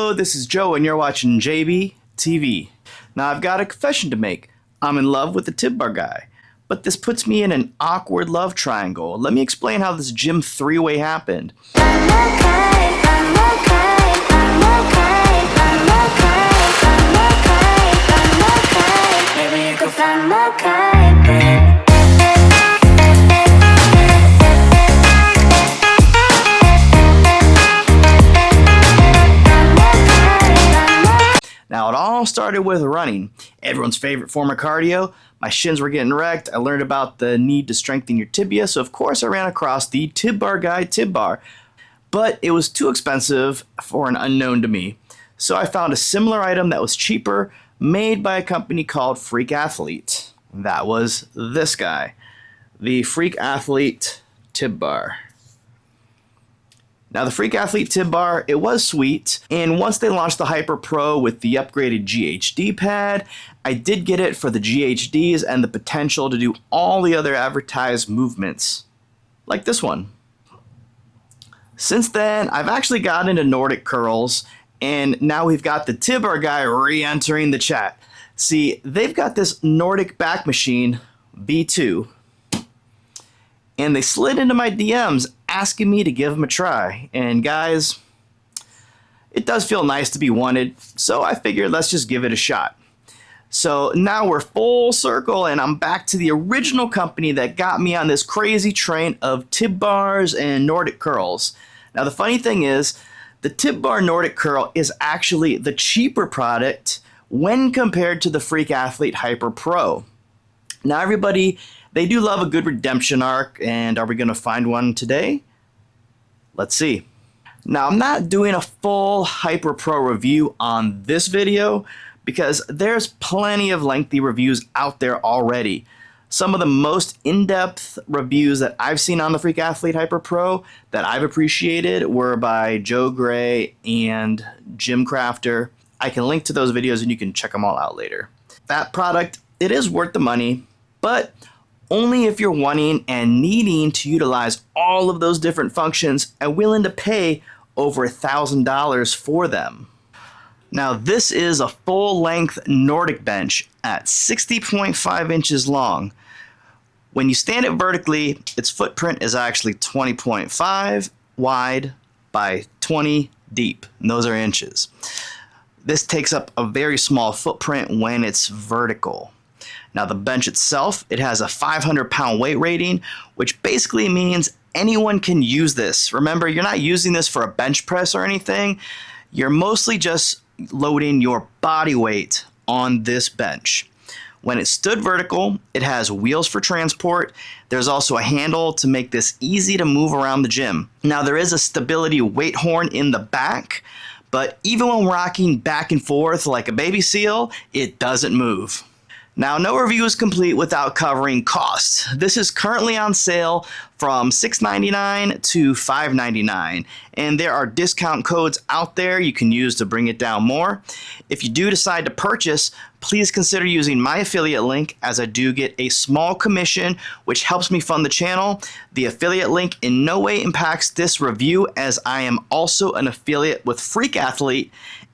Hello, this is Joe and you're watching JB TV. Now I've got a confession to make. I'm in love with the Tib Bar Guy, but this puts me in an awkward love triangle. Let me explain how this gym three-way happened. Now, it all started with running, everyone's favorite form of cardio. My shins were getting wrecked. I learned about the need to strengthen your tibia, so of course I ran across the Tib Bar Guy Tib Bar. But it was too expensive for an unknown to me. So I found a similar item that was cheaper, made by a company called Freak Athlete. That was this guy, the Freak Athlete Tib Bar. Now the Freak Athlete Tib Bar, it was sweet, and once they launched the Hyper Pro with the upgraded GHD pad, I did get it for the GHDs and the potential to do all the other advertised movements, like this one. Since then, I've actually gotten into Nordic curls, and now we've got the Tib Bar Guy re-entering the chat. See, they've got this Nordic back machine, V2, and they slid into my DMs asking me to give them a try. And guys, it does feel nice to be wanted, so I figured let's just give it a shot. So now we're full circle and I'm back to the original company that got me on this crazy train of Tib Bars and Nordic curls. Now the funny thing is, the Tib Bar Nordic curl is actually the cheaper product when compared to the Freak Athlete Hyper Pro. Now everybody, they do love a good redemption arc, and are we going to find one today? Let's see. Now I'm not doing a full Hyper Pro review on this video because there's plenty of lengthy reviews out there already. Some of the most in-depth reviews that I've seen on the Freak Athlete Hyper Pro that I've appreciated were by Joe Gray and Jim Crafter. I can link to those videos and you can check them all out later. That product, it is worth the money, but only if you're wanting and needing to utilize all of those different functions and willing to pay over $1,000 for them. Now this is a full-length Nordic bench at 60.5 inches long. When you stand it vertically, its footprint is actually 20.5 wide by 20 deep, and those are inches. This takes up a very small footprint when it's vertical. Now the bench itself, it has a 500-pound weight rating, which basically means anyone can use this. Remember, you're not using this for a bench press or anything. You're mostly just loading your body weight on this bench. When it's stood vertical, it has wheels for transport. There's also a handle to make this easy to move around the gym. Now there is a stability weight horn in the back, but even when rocking back and forth like a baby seal, it doesn't move. Now, no review is complete without covering costs. This is currently on sale from $6.99 to $5.99, and there are discount codes out there you can use to bring it down more. If you do decide to purchase, please consider using my affiliate link, as I do get a small commission which helps me fund the channel. The affiliate link in no way impacts this review, as I am also an affiliate with Freak Athlete,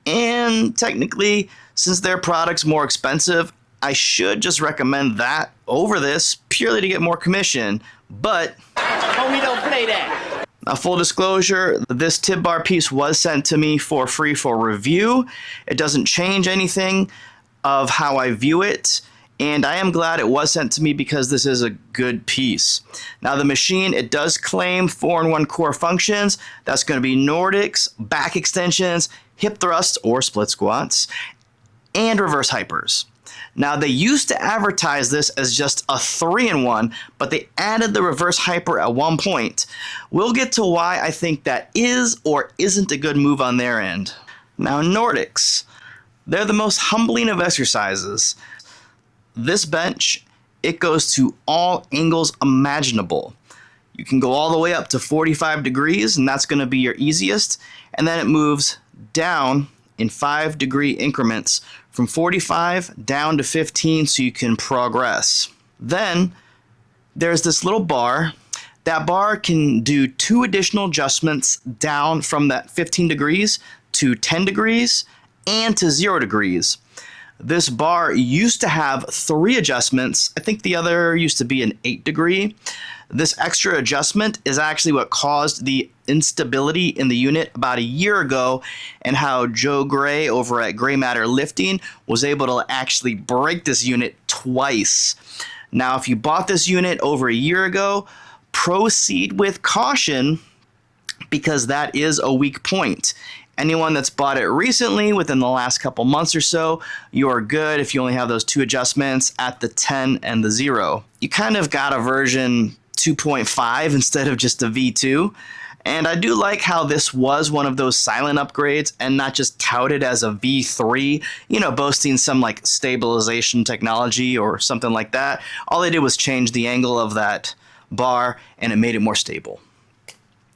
and technically, since their product's more expensive, I should just recommend that over this purely to get more commission, but homie, don't play that. Now, full disclosure, this Tib Bar piece was sent to me for free for review. It doesn't change anything of how I view it, and I am glad it was sent to me because this is a good piece. Now the machine, it does claim 4-in-1 core functions. That's going to be Nordics, back extensions, hip thrusts or split squats, and reverse hypers. Now they used to advertise this as just a 3-in-1, but they added the reverse hyper at one point. We'll get to why I think that is or isn't a good move on their end. Now Nordics, they're the most humbling of exercises. This bench, it goes to all angles imaginable. You can go all the way up to 45 degrees, and that's going to be your easiest, and then it moves down in 5-degree increments from 45 down to 15 so you can progress. Then there's this little bar. That bar can do 2 additional adjustments down from that 15 degrees to 10 degrees and to 0 degrees. This bar used to have 3 adjustments. I think the other used to be an 8 degree. This extra adjustment is actually what caused the instability in the unit about a year ago, and how Joe Gray over at Gray Matter Lifting was able to actually break this unit twice. Now, if you bought this unit over a year ago, proceed with caution because that is a weak point. Anyone that's bought it recently within the last couple months or so, you're good if you only have those 2 adjustments at the 10 and the 0. You kind of got a version 2.5 instead of just a V2. And I do like how this was one of those silent upgrades and not just touted as a V3, boasting some like stabilization technology or something like that. All they did was change the angle of that bar and it made it more stable.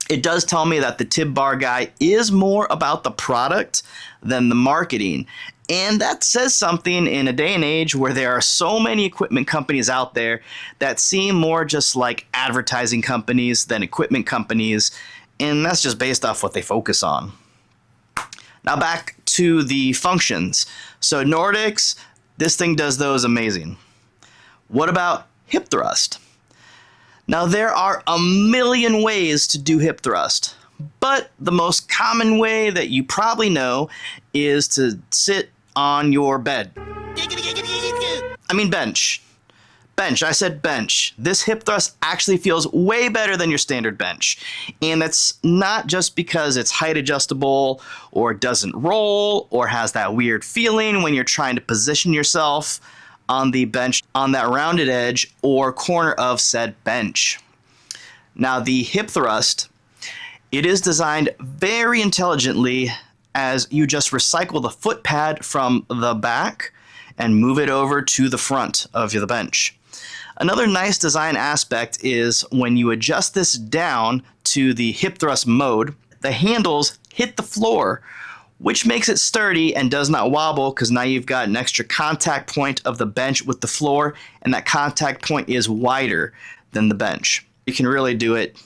It does tell me that the Tib Bar Guy is more about the product than the marketing. And that says something in a day and age where there are so many equipment companies out there that seem more just like advertising companies than equipment companies. And that's just based off what they focus on. Now back to the functions. So Nordics, this thing does those amazing. What about hip thrust? Now there are a million ways to do hip thrust, but the most common way that you probably know is to sit on your bed. Bench. Bench, I said bench. This hip thrust actually feels way better than your standard bench. And that's not just because it's height adjustable or doesn't roll or has that weird feeling when you're trying to position yourself on the bench on that rounded edge or corner of said bench. Now the hip thrust, it is designed very intelligently as you just recycle the foot pad from the back and move it over to the front of the bench. Another nice design aspect is when you adjust this down to the hip thrust mode, the handles hit the floor, which makes it sturdy and does not wobble because now you've got an extra contact point of the bench with the floor, and that contact point is wider than the bench. You can really do it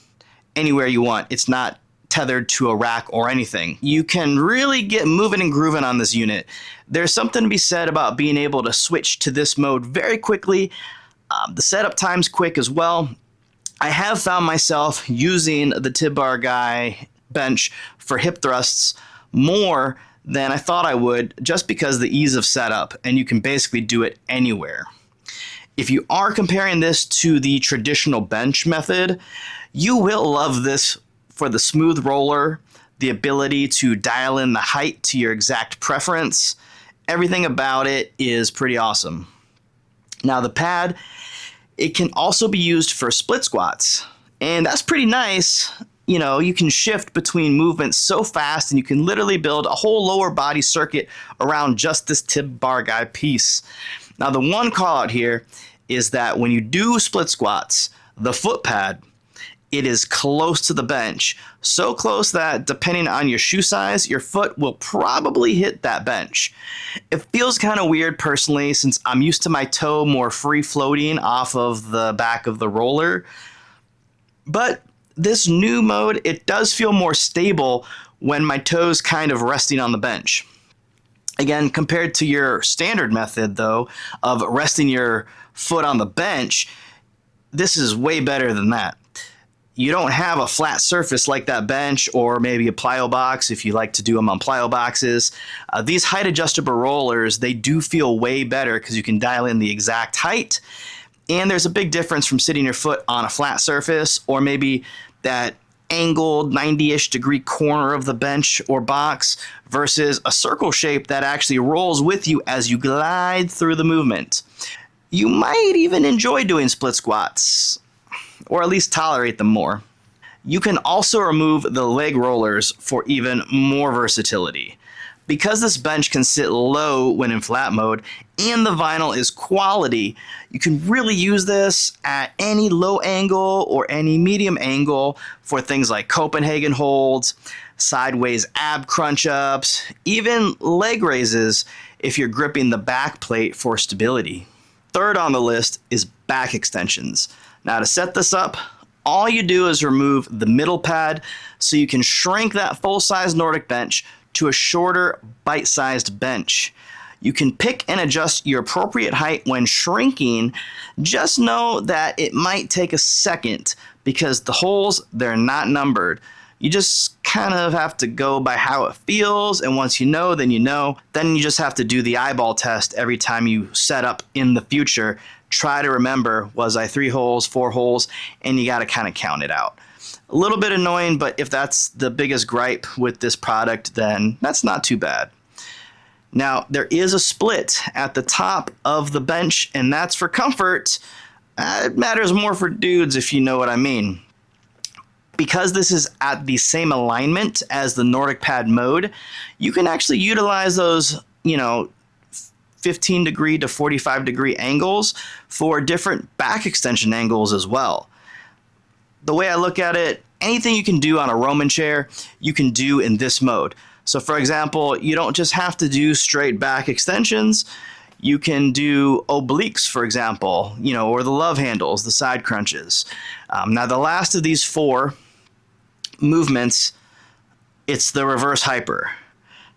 anywhere you want. It's not tethered to a rack or anything. You can really get moving and grooving on this unit. There's something to be said about being able to switch to this mode very quickly. The setup time's quick as well. I have found myself using the Tib Bar Guy bench for hip thrusts more than I thought I would, just because of the ease of setup, and you can basically do it anywhere. If you are comparing this to the traditional bench method, you will love this for the smooth roller, the ability to dial in the height to your exact preference. Everything about it is pretty awesome. Now the pad, it can also be used for split squats, and that's pretty nice. You can shift between movements so fast, and you can literally build a whole lower body circuit around just this Tib Bar Guy piece. Now the one call out here is that when you do split squats, the foot pad, it is close to the bench. So close that depending on your shoe size, your foot will probably hit that bench. It feels kind of weird personally, since I'm used to my toe more free floating off of the back of the roller. But this new mode, it does feel more stable when my toes kind of resting on the bench. Again, compared to your standard method though of resting your foot on the bench, this is way better than that. You don't have a flat surface like that bench, or maybe a plyo box if you like to do them on plyo boxes. These height adjustable rollers, they do feel way better because you can dial in the exact height. And there's a big difference from sitting your foot on a flat surface or maybe that angled 90-ish degree corner of the bench or box versus a circle shape that actually rolls with you as you glide through the movement. You might even enjoy doing split squats, or at least tolerate them more. You can also remove the leg rollers for even more versatility. Because this bench can sit low when in flat mode and the vinyl is quality, you can really use this at any low angle or any medium angle for things like Copenhagen holds, sideways ab crunch ups, even leg raises if you're gripping the back plate for stability. Third on the list is back extensions. Now to set this up, all you do is remove the middle pad so you can shrink that full-size Nordic bench to a shorter, bite-sized bench. You can pick and adjust your appropriate height when shrinking. Just know that it might take a second because the holes, they're not numbered. You just kind of have to go by how it feels, and once you know, then you know. Then you just have to do the eyeball test every time you set up in the future. Try to remember, was I 3 holes, 4 holes, and you got to kind of count it out. A little bit annoying, but if that's the biggest gripe with this product, then that's not too bad. Now, there is a split at the top of the bench, and that's for comfort. It matters more for dudes, if you know what I mean. Because this is at the same alignment as the Nordic pad mode, you can actually utilize those, 15 degree to 45 degree angles for different back extension angles as well. The way I look at it, anything you can do on a Roman chair, you can do in this mode. So for example, you don't just have to do straight back extensions. You can do obliques, for example, or the love handles, the side crunches. Now the last of these 4 movements, it's the reverse hyper.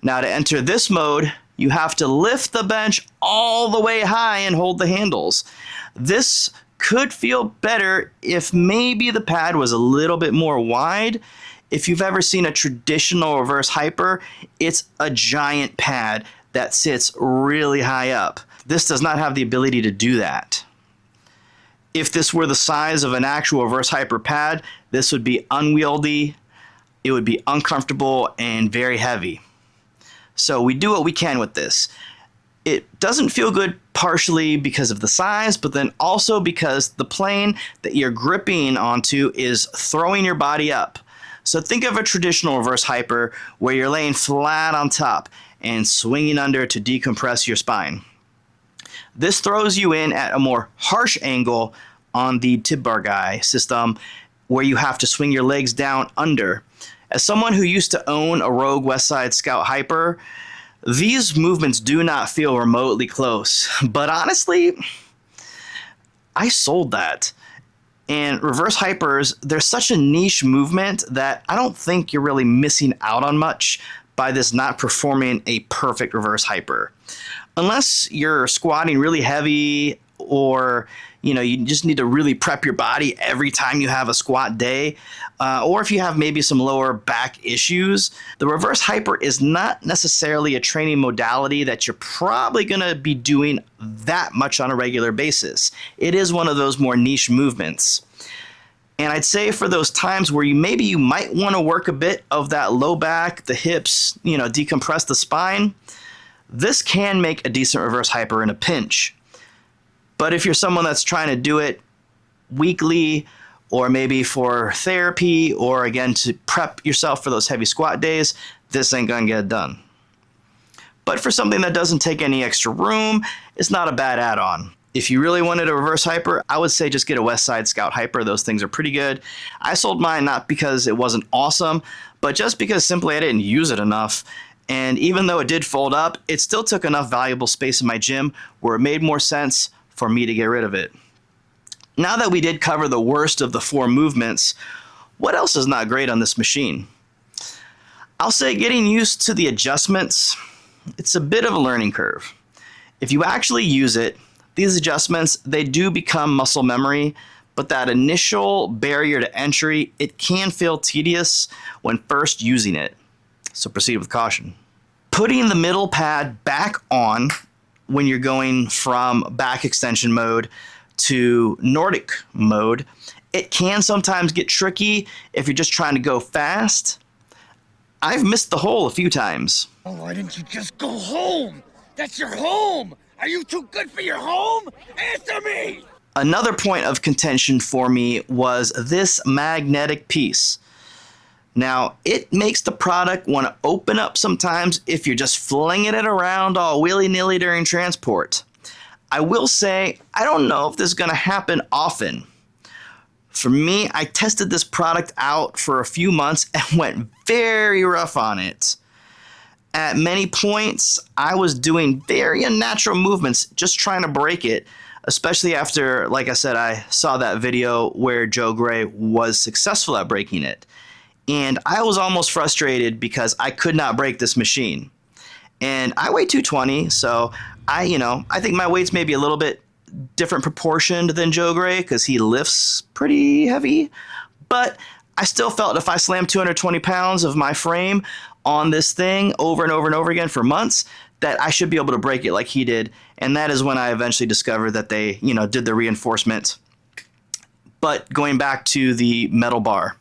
Now to enter this mode, you have to lift the bench all the way high and hold the handles. This could feel better if maybe the pad was a little bit more wide. If you've ever seen a traditional reverse hyper, it's a giant pad that sits really high up. This does not have the ability to do that. If this were the size of an actual reverse hyper pad, this would be unwieldy, it would be uncomfortable, and very heavy. So we do what we can with this. It doesn't feel good partially because of the size, but then also because the plane that you're gripping onto is throwing your body up. So think of a traditional reverse hyper where you're laying flat on top and swinging under to decompress your spine. This throws you in at a more harsh angle on the Tib Bar Guy system where you have to swing your legs down under. As someone who used to own a Rogue Westside Scout Hyper, these movements do not feel remotely close. But honestly, I sold that. And reverse hypers, they're such a niche movement that I don't think you're really missing out on much by this not performing a perfect reverse hyper. Unless you're squatting really heavy or you just need to really prep your body every time you have a squat day, or if you have maybe some lower back issues, the reverse hyper is not necessarily a training modality that you're probably going to be doing that much on a regular basis. It is one of those more niche movements. And I'd say for those times where you might want to work a bit of that low back, the hips, decompress the spine, this can make a decent reverse hyper in a pinch. But if you're someone that's trying to do it weekly or maybe for therapy or again to prep yourself for those heavy squat days, this ain't gonna get it done. But for something that doesn't take any extra room, it's not a bad add-on. If you really wanted a reverse hyper, I would say just get a Westside Scout Hyper. Those things are pretty good. I sold mine not because it wasn't awesome, but just because simply I didn't use it enough. And even though it did fold up, it still took enough valuable space in my gym where it made more sense for me to get rid of it. Now that we did cover the worst of the 4 movements, what else is not great on this machine? I'll say getting used to the adjustments, it's a bit of a learning curve. If you actually use it, these adjustments, they do become muscle memory, but that initial barrier to entry, it can feel tedious when first using it. So proceed with caution. Putting the middle pad back on when you're going from back extension mode to Nordic mode, it can sometimes get tricky if you're just trying to go fast. I've missed the hole a few times. Oh, why didn't you just go home? That's your home! Are you too good for your home? Answer me! Another point of contention for me was this magnetic piece. Now, it makes the product want to open up sometimes if you're just flinging it around all willy-nilly during transport. I will say, I don't know if this is going to happen often. For me, I tested this product out for a few months and went very rough on it. At many points, I was doing very unnatural movements just trying to break it, especially after, like I said, I saw that video where Joe Gray was successful at breaking it. and I was almost frustrated because I could not break this machine. And I weigh 220, so I think my weight's maybe a little bit different proportioned than Joe Gray because he lifts pretty heavy. But I still felt if I slammed 220 pounds of my frame on this thing over and over and over again for months, that I should be able to break it like he did. And that is when I eventually discovered that they, did the reinforcement. But going back to the metal bar,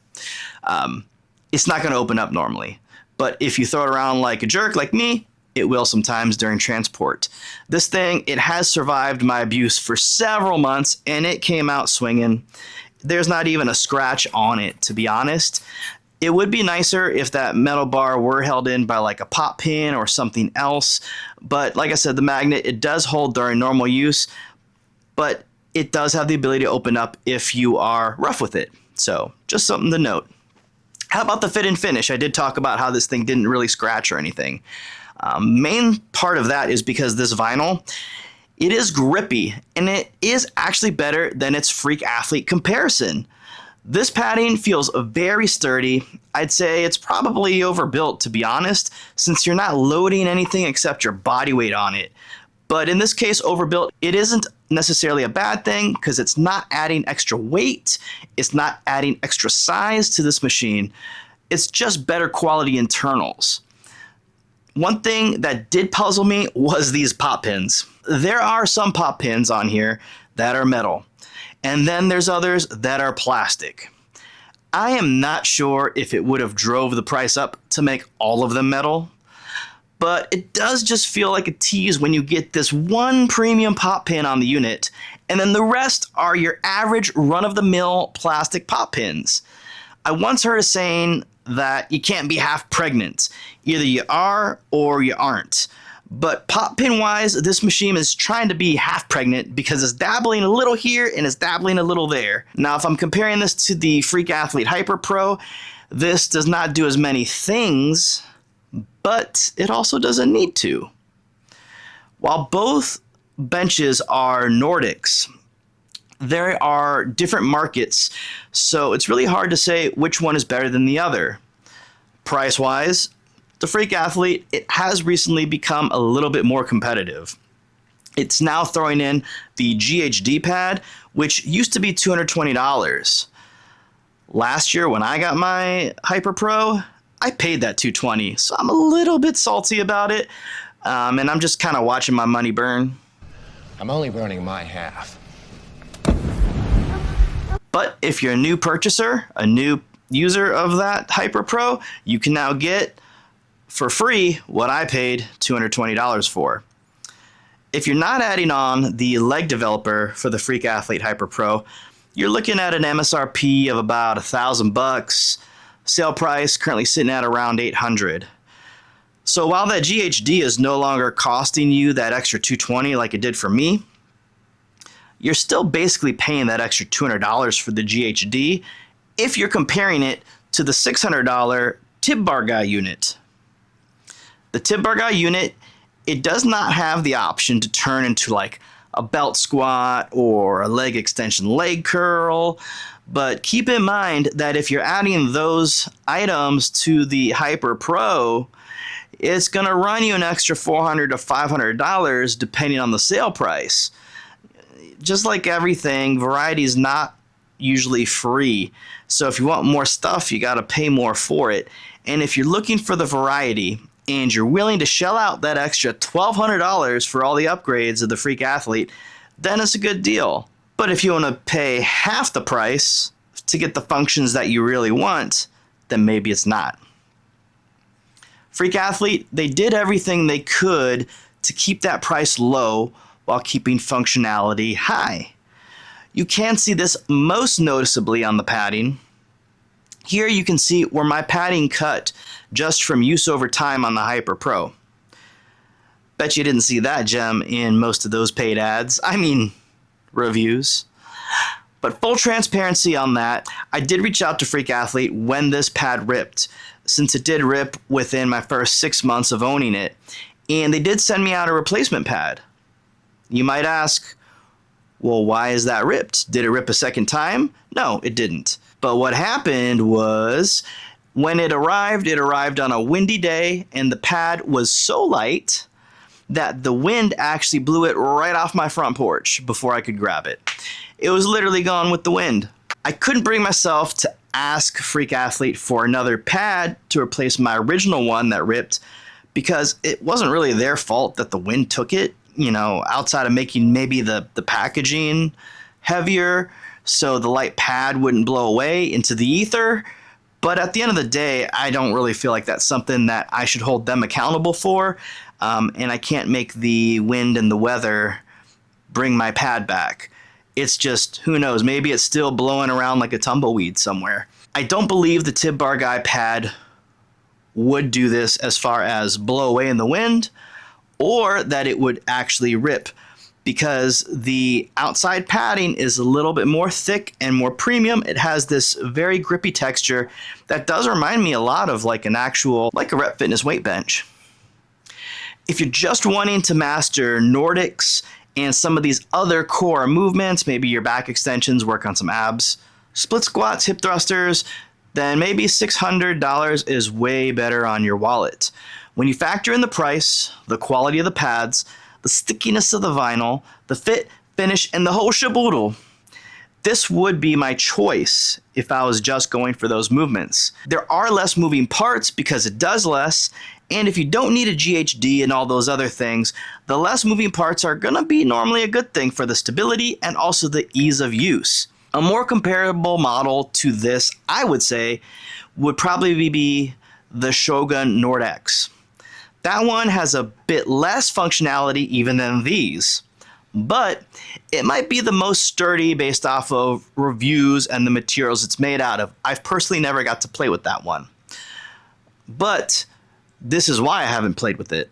it's not going to open up normally. But if you throw it around like a jerk like me, it will sometimes during transport. This thing, it has survived my abuse for several months, and it came out swinging. There's not even a scratch on it, to be honest. It would be nicer if that metal bar were held in by like a pop pin or something else. But like I said, the magnet, it does hold during normal use, but it does have the ability to open up if you are rough with it. So just something to note. How about the fit and finish? I did talk about how this thing didn't really scratch or anything. Main part of that is because this vinyl, it is grippy, and it is actually better than its Freak Athlete comparison. This padding feels very sturdy. I'd say it's probably overbuilt, to be honest, since you're not loading anything except your body weight on it. But in this case, overbuilt, it isn't necessarily a bad thing because it's not adding extra weight. It's not adding extra size to this machine. It's just better quality internals. One thing that did puzzle me was these pop pins. There are some pop pins on here that are metal, and then there's others that are plastic. I am not sure if it would have drove the price up to make all of them metal, but it does just feel like a tease when you get this one premium pop pin on the unit, and then the rest are your average run-of-the-mill plastic pop pins. I once heard a saying that you can't be half pregnant. Either you are or you aren't. But pop pin wise, this machine is trying to be half pregnant because it's dabbling a little here and it's dabbling a little there. Now, if I'm comparing this to the Freak Athlete Hyper Pro, this does not do as many things, but it also doesn't need to. While both benches are Nordics, there are different markets, so it's really hard to say which one is better than the other. Price-wise, the Freak Athlete, it has recently become a little bit more competitive. It's now throwing in the GHD pad, which used to be $220. Last year when I got my Hyper Pro, I paid that $220, so I'm a little bit salty about it, and I'm just kind of watching my money burn. I'm only burning my half. But if you're a new purchaser, a new user of that Hyper Pro, you can now get for free what I paid $220 for. If you're not adding on the leg developer for the Freak Athlete Hyper Pro, you're looking at an MSRP of about $1,000. Sale price currently sitting at around $800. So while that GHD is no longer costing you that extra $220 like it did for me, you're still basically paying that extra $200 for the GHD if you're comparing it to the $600 Tib Bar Guy unit. The Tib Bar Guy unit, it does not have the option to turn into like a belt squat or a leg extension leg curl, but keep in mind that if you're adding those items to the Hyper Pro, it's going to run you an extra $400 to $500 depending on the sale price. Just like everything, variety is not usually free. So if you want more stuff, you got to pay more for it. And if you're looking for the variety and you're willing to shell out that extra $1,200 for all the upgrades of the Freak Athlete, then it's a good deal. But if you want to pay half the price to get the functions that you really want, then maybe it's not. Freak Athlete, they did everything they could to keep that price low while keeping functionality high. You can see this most noticeably on the padding. Here you can see where my padding cut just from use over time on the Hyper Pro. Bet you didn't see that gem in most of those paid ads. I mean, reviews. But full transparency on that, I did reach out to Freak Athlete when this pad ripped, since it did rip within my first 6 months of owning it, and they did send me out a replacement pad. You might ask, well, why is that ripped? Did it rip a second time? No, it didn't. But what happened was When it arrived on a windy day, and the pad was so light that the wind actually blew it right off my front porch before I could grab it. It was literally gone with the wind. I couldn't bring myself to ask Freak Athlete for another pad to replace my original one that ripped, because it wasn't really their fault that the wind took it, outside of making maybe the packaging heavier so the light pad wouldn't blow away into the ether. But at the end of the day, I don't really feel like that's something that I should hold them accountable for. And I can't make the wind and the weather bring my pad back. It's just, who knows, maybe it's still blowing around like a tumbleweed somewhere. I don't believe the Tib Bar Guy pad would do this as far as blow away in the wind, or that it would actually rip, because the outside padding is a little bit more thick and more premium. It has this very grippy texture that does remind me a lot of like a Rep Fitness weight bench. If you're just wanting to master Nordics and some of these other core movements, maybe your back extensions, work on some abs, split squats, hip thrusters, then maybe $600 is way better on your wallet. When you factor in the price, the quality of the pads, the stickiness of the vinyl, the fit, finish, and the whole shaboodle, this would be my choice if I was just going for those movements. There are less moving parts because it does less, and if you don't need a GHD and all those other things, the less moving parts are going to be normally a good thing for the stability and also the ease of use. A more comparable model to this, I would say, would probably be the Shogun Nordics. That one has a bit less functionality even than these, but it might be the most sturdy based off of reviews and the materials it's made out of. I've personally never got to play with that one, but this is why I haven't played with it.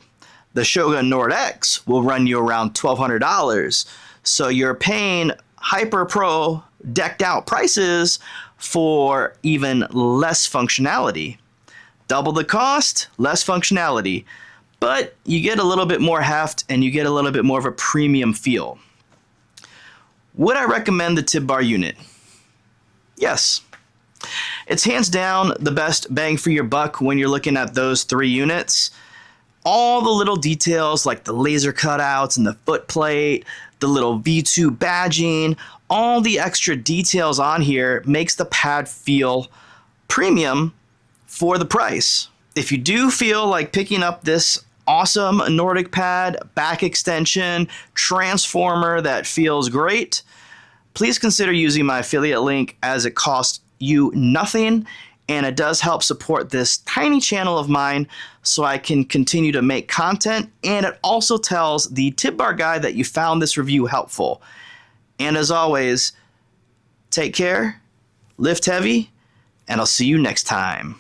The Shogun Nordics will run you around $1,200, so you're paying Hyper Pro decked out prices for even less functionality. Double the cost, less functionality, but you get a little bit more heft and you get a little bit more of a premium feel. Would I recommend the Tib Bar unit? Yes. It's hands down the best bang for your buck when you're looking at those three units. All the little details like the laser cutouts and the foot plate, the little V2 badging, all the extra details on here makes the pad feel premium for the price. If you do feel like picking up this awesome Nordic pad, back extension, transformer that feels great, please consider using my affiliate link, as it costs you nothing and it does help support this tiny channel of mine so I can continue to make content, and it also tells the Tib Bar Guy that you found this review helpful. And as always, take care, lift heavy, and I'll see you next time.